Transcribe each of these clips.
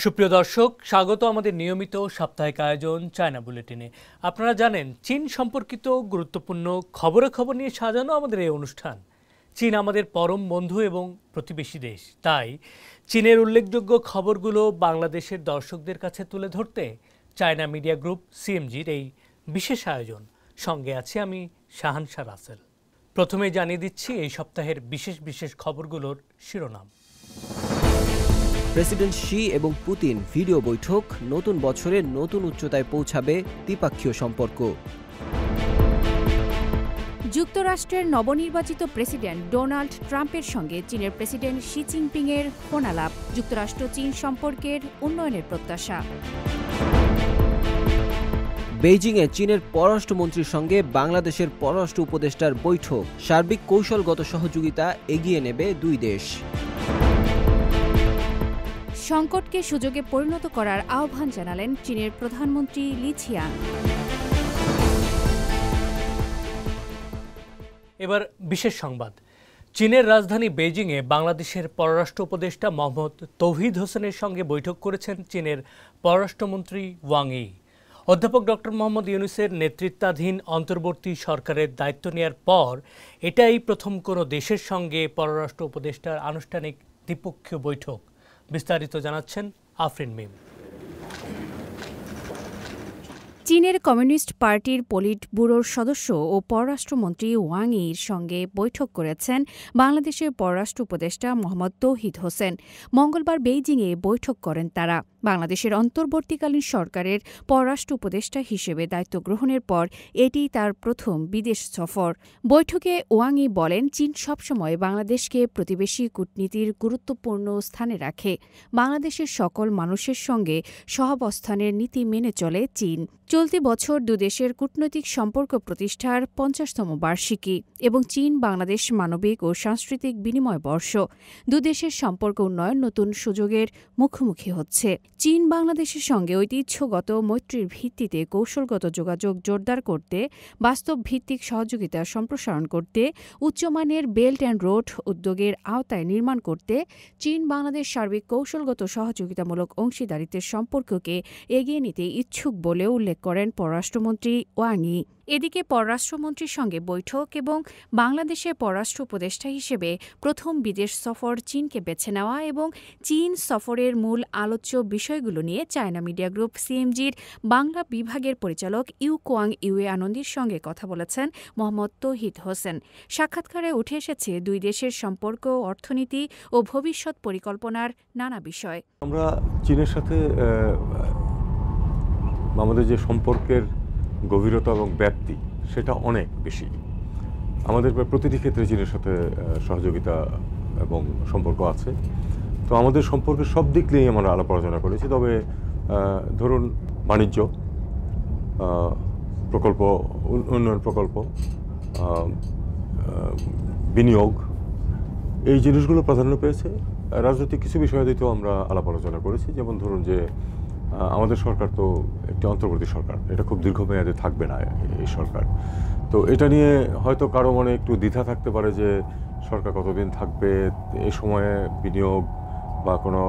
সুপ্রিয় দর্শক, স্বাগত আমাদের নিয়মিত সাপ্তাহিক আয়োজন চায়না বুলেটিনে। আপনারা জানেন, চীন সম্পর্কিত গুরুত্বপূর্ণ খবরাখবর নিয়ে সাজানো আমাদের এই অনুষ্ঠান। চীন আমাদের পরম বন্ধু এবং প্রতিবেশী দেশ, তাই চীনের উল্লেখযোগ্য খবরগুলো বাংলাদেশের দর্শকদের কাছে তুলে ধরতে চায়না মিডিয়া গ্রুপ সিএমজির এই বিশেষ আয়োজন। সঙ্গে আছি আমি শাহানশা রাসেল। প্রথমেই জানিয়ে দিচ্ছি এই সপ্তাহের বিশেষ বিশেষ খবরগুলোর শিরোনাম। প্রেসিডেন্ট শি এবং পুতিন ভিডিও বৈঠক, নতুন বছরে নতুন উচ্চতায় পৌঁছাবে দ্বিপাক্ষীয় সম্পর্ক। যুক্তরাষ্ট্রের নবনির্বাচিত প্রেসিডেন্ট ডোনাল্ড ট্রাম্পের সঙ্গে চীনের প্রেসিডেন্ট শি জিনপিংয়ের ফোনালাপ, যুক্তরাষ্ট্র চীন সম্পর্কের উন্নয়নের প্রত্যাশা। বেইজিংয়ে চীনের পররাষ্ট্রমন্ত্রীর সঙ্গে বাংলাদেশের পররাষ্ট্র উপদেষ্টার বৈঠক, সার্বিক কৌশলগত সহযোগিতা এগিয়ে নেবে দুই দেশ। সংকটকে সুযোগে পরিণত করার আহ্বান জানালেন চীনের প্রধানমন্ত্রী লি ছিয়াং। এবার বিশেষ সংবাদ। চীনের রাজধানী বেইজিংয়ে বাংলাদেশের পররাষ্ট্র উপদেষ্টা মোহাম্মদ তৌহিদ হোসেনের সঙ্গে বৈঠক করেছেন চীনের পররাষ্ট্রমন্ত্রী ওয়াং ই। অধ্যাপক ডক্টর মোহাম্মদ ইউনূসের নেতৃত্বাধীন অন্তর্বর্তী সরকারের দায়িত্ব নেওয়ার পর এটাই প্রথম কোনো দেশের সঙ্গে পররাষ্ট্র উপদেষ্টার আনুষ্ঠানিক দ্বিপক্ষীয় বৈঠক। বিস্তারিত জানাচ্ছেন আফরিন মিম। চীনের কমিউনিস্ট পার্টির পলিট ব্যুরোর সদস্য ও পররাষ্ট্রমন্ত্রী ওয়াং ইর সঙ্গে বৈঠক করেছেন বাংলাদেশের পররাষ্ট্র উপদেষ্টা মোহাম্মদ তৌহিদ হোসেন। মঙ্গলবার বেইজিংয়ে বৈঠক করেন তারা। বাংলাদেশের অন্তর্বর্তীকালীন সরকারের পররাষ্ট্র উপদেষ্টা হিসেবে দায়িত্ব গ্রহণের পর এটি তার প্রথম বিদেশ সফর। বৈঠকে ওয়াং ই বলেন, চীন সবসময় বাংলাদেশকে প্রতিবেশী কূটনীতির গুরুত্বপূর্ণ স্থানে রাখে। বাংলাদেশের সকল মানুষের সঙ্গে সহাবস্থানের নীতি মেনে চলে চীন। চলতি বছর দুদেশের কূটনৈতিক সম্পর্ক প্রতিষ্ঠার ৫০তম বার্ষিকী এবং চীন বাংলাদেশ মানবিক ও সাংস্কৃতিক বিনিময় বর্ষ। দুদেশের সম্পর্ক উন্নয়ন নতুন সুযোগের মুখোমুখি হচ্ছে। চীন বাংলাদেশের সঙ্গে ঐতিহ্যগত মৈত্রীর ভিত্তিতে কৌশলগত যোগাযোগ জোরদার করতে, বাস্তব ভিত্তিক সহযোগিতা সম্প্রসারণ করতে, উচ্চমানের বেল্ট অ্যান্ড রোড উদ্যোগের আওতায় নির্মাণ করতে চীন বাংলাদেশ সার্বিক কৌশলগত সহযোগিতামূলক অংশীদারিত্বের সম্পর্ককে এগিয়ে নিতে ইচ্ছুক বলে উল্লেখ করেন পররাষ্ট্রমন্ত্রী ওয়াং ই। এদিকে পররাষ্ট্রমন্ত্রীর সঙ্গে বৈঠক এবং বাংলাদেশের পররাষ্ট্র উপদেষ্টা হিসেবে প্রথম বিদেশ সফর চীনকে বেছে নেওয়া এবং চীন সফরের মূল আলোচ্য বিষয়গুলো নিয়ে চায়না মিডিয়া গ্রুপ সিএমজির বাংলা বিভাগের পরিচালক ইউ কোয়াং ইউএ আনন্দির সঙ্গে কথা বলেছেন মোহাম্মদ তৌহিদ হোসেন। সাক্ষাৎকারে উঠে এসেছে দুই দেশের সম্পর্ক, অর্থনীতি ও ভবিষ্যৎ পরিকল্পনার নানা বিষয়। আমরা চীনের সাথে আমাদের যে সম্পর্কের গভীরতা এবং ব্যাপ্তি, সেটা অনেক বেশি। আমাদের প্রতিটি ক্ষেত্রে চীনের সাথে সহযোগিতা এবং সম্পর্ক আছে। তো আমাদের সম্পর্কের সব দিক নিয়েই আমরা আলাপ আলোচনা করেছি। তবে ধরুন, বাণিজ্য, প্রকল্প, উন্নয়ন প্রকল্প, বিনিয়োগ, এই জিনিসগুলো প্রাধান্য পেয়েছে। রাজনৈতিক কিছু বিষয়াদিতেও আমরা আলাপ আলোচনা করেছি। যেমন ধরুন যে আমাদের সরকার তো একটি অন্তর্বর্তী সরকার, এটা খুব দীর্ঘমেয়াদে থাকবে না এই সরকার। তো এটা নিয়ে হয়তো কারো মনে একটু দ্বিধা থাকতে পারে যে সরকার কতদিন থাকবে, এই সময়ে বিনিয়োগ বা কোনো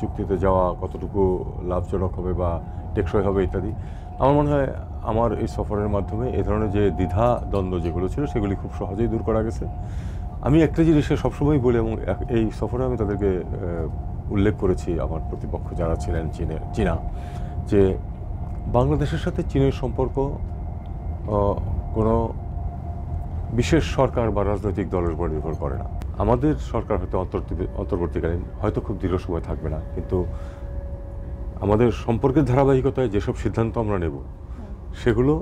চুক্তিতে যাওয়া কতটুকু লাভজনক হবে বা টেকসই হবে ইত্যাদি। আমার মনে হয় আমার এই সফরের মাধ্যমে এ ধরনের যে দ্বিধা দ্বন্দ্ব যেগুলো ছিল সেগুলি খুব সহজেই দূর করা গেছে। আমি একটা জিনিসে সবসময় বলি এবং এই সফরে আমি তাদেরকে উল্লেখ করেছি, আমার প্রতিপক্ষ যারা ছিলেন চীনা, যে বাংলাদেশের সাথে চীনের সম্পর্ক কোনো বিশেষ সরকার বা রাজনৈতিক দলের উপর নির্ভর করে না। আমাদের সরকার হয়তো অন্তর্বর্তীকালীন হয়তো খুব দীর্ঘ সময় থাকবে না, কিন্তু আমাদের সম্পর্কের ধারাবাহিকতায় যেসব সিদ্ধান্ত আমরা নেব সেগুলো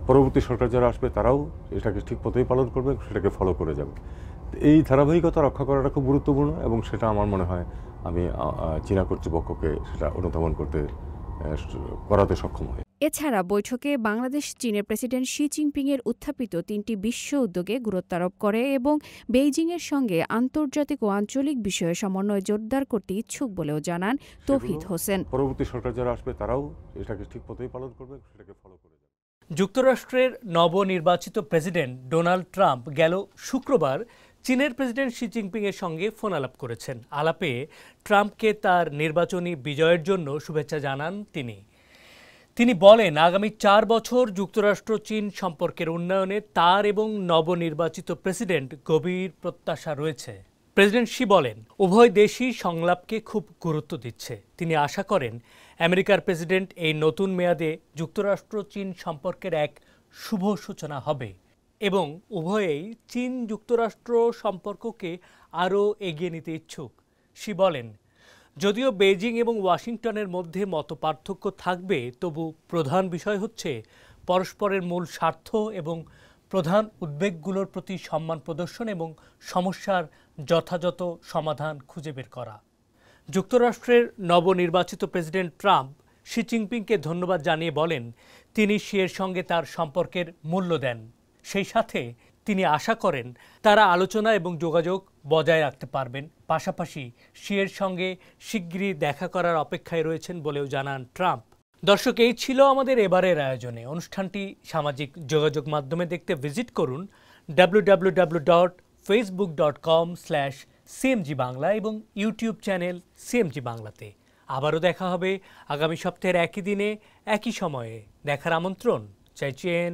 পরবর্তী সরকার যারা আসবে তারাও এটাকে ঠিক মতোই পালন করবে, সেটাকে ফলো করে যাবে। এই ধারাবাহিকতা রক্ষা করাটা খুব গুরুত্বপূর্ণ এবং সেটা আমার মনে হয় আমি চীনা কর্তৃপক্ষকে সেটা অনুধাবন করাতে সক্ষম হয়। এছাড়া বৈঠকে বাংলাদেশ চীনের প্রেসিডেন্ট শি জিনপিংয়ের উত্থাপিত ৩টি বিশ্ব উদ্যোগে গুরুত্বারোপ করে এবং বেইজিংয়ের সঙ্গে আন্তর্জাতিক ও আঞ্চলিক বিষয়ে সমন্বয় জোরদার করতে ইচ্ছুক বলেও জানান তৌহিদ হোসেন। পরবর্তী সরকার যারা আসবে তারাও এটাকে ঠিক মতোই পালন করবে, সেটাকে ফলো করে যাবে। যুক্তরাষ্ট্রের নবনির্বাচিত প্রেসিডেন্ট ডোনাল্ড ট্রাম্প গেল শুক্রবার চীনের প্রেসিডেন্ট শি জিনপিং এর সঙ্গে ফোন আলাপ করেছেন। আলাপে ট্রাম্পকে তার নির্বাচনী বিজয়ের জন্য শুভেচ্ছা জানান তিনি বলেন, আগামী 4 বছর যুক্তরাষ্ট্র চীন সম্পর্কের উন্নয়নে তার এবং নবনির্বাচিত প্রেসিডেন্ট গভীর প্রত্যাশা রয়েছে। প্রেসিডেন্ট শি বলেন, উভয় দেশই সংলাপকে খুব গুরুত্ব দিচ্ছে। তিনি আশা করেন আমেরিকার প্রেসিডেন্ট এই নতুন মেয়াদে যুক্তরাষ্ট্র চীন সম্পর্কের এক শুভ সূচনা হবে এবং উভয়েই চীন যুক্তরাষ্ট্র সম্পর্ককে আরও এগিয়ে নিতে ইচ্ছুক। শি বলেন, যদিও বেইজিং এবং ওয়াশিংটনের মধ্যে মতপার্থক্য থাকবে, তবু প্রধান বিষয় হচ্ছে পরস্পরের মূল স্বার্থ এবং প্রধান উদ্বেগগুলোর প্রতি সম্মান প্রদর্শন এবং সমস্যার যথাযথ সমাধান খুঁজে বের করা। যুক্তরাষ্ট্রের নবনির্বাচিত প্রেসিডেন্ট ট্রাম্প শি জিনপিংকে ধন্যবাদ জানিয়ে বলেন, তিনি শিয়ের সঙ্গে তার সম্পর্কের মূল্য দেন। সেই সাথে তিনি আশা করেন তারা আলোচনা এবং যোগাযোগ বজায় রাখতে পারবেন। পাশাপাশি শিয়ের সঙ্গে শিগগিরই দেখা করার অপেক্ষায় রয়েছেন বলেও জানান ট্রাম্প। দর্শক, এই ছিল আমাদের এবারের আয়োজনে। অনুষ্ঠানটি সামাজিক যোগাযোগ মাধ্যমে দেখতে ভিজিট করুন www.facebook.com/cmg বাংলা এবং ইউটিউব চ্যানেল সিএমজি বাংলাতে। আবারও দেখা হবে আগামী সপ্তাহের একই দিনে একই সময়ে। দেখার আমন্ত্রণ চাইছেন।